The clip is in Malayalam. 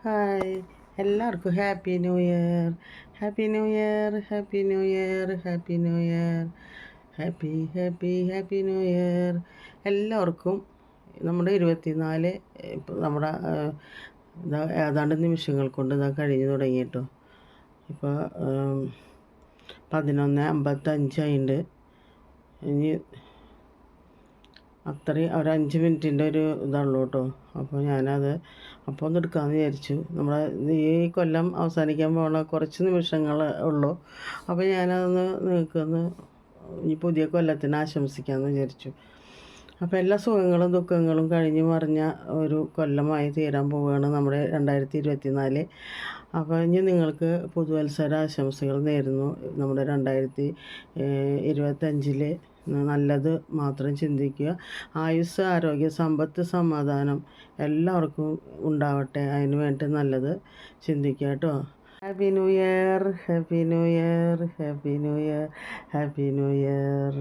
ഹായ്, എല്ലാവർക്കും happy new year. Happy new year, happy new year, happy new year, happy happy happy new year. എല്ലാവർക്കും നമ്മുടെ 24 ഇപ്പം നമ്മുടെ ഏതാണ്ട് നിമിഷങ്ങൾ കൊണ്ട് ഇതാ കഴിഞ്ഞു തുടങ്ങിയിട്ടോ. ഇപ്പോൾ 11:55 ഇനി അത്രയും ഒരു 5 മിനിറ്റിൻ്റെ ഒരു ഇതുള്ളൂ കേട്ടോ. അപ്പോൾ ഞാനത് അപ്പോൾ ഒന്ന് എടുക്കാമെന്ന് വിചാരിച്ചു. നമ്മുടെ ഈ കൊല്ലം അവസാനിക്കാൻ പോണ കുറച്ച് നിമിഷങ്ങൾ ഉള്ളൂ. അപ്പോൾ ഞാനതൊന്ന് നിങ്ങൾക്കൊന്ന് ഈ പുതിയ കൊല്ലത്തിന് ആശംസിക്കാമെന്ന് വിചാരിച്ചു. അപ്പോൾ എല്ലാ സുഖങ്ങളും ദുഃഖങ്ങളും കഴിഞ്ഞ് മറിഞ്ഞ ഒരു കൊല്ലമായി തീരാൻ പോവുകയാണ് നമ്മുടെ 2024. അപ്പോൾ ഇനി നിങ്ങൾക്ക് പുതുവത്സര ആശംസകൾ നേരുന്നു. നമ്മുടെ 2025 നല്ലത് മാത്രം ചിന്തിക്കുക. ആയുസ്സ്, ആരോഗ്യ, സമ്പത്ത്, സമാധാനം എല്ലാവർക്കും ഉണ്ടാവട്ടെ. അതിന് വേണ്ടി നല്ലത് ചിന്തിക്കുക കേട്ടോ. Happy new year, happy new year, happy new year, happy new year.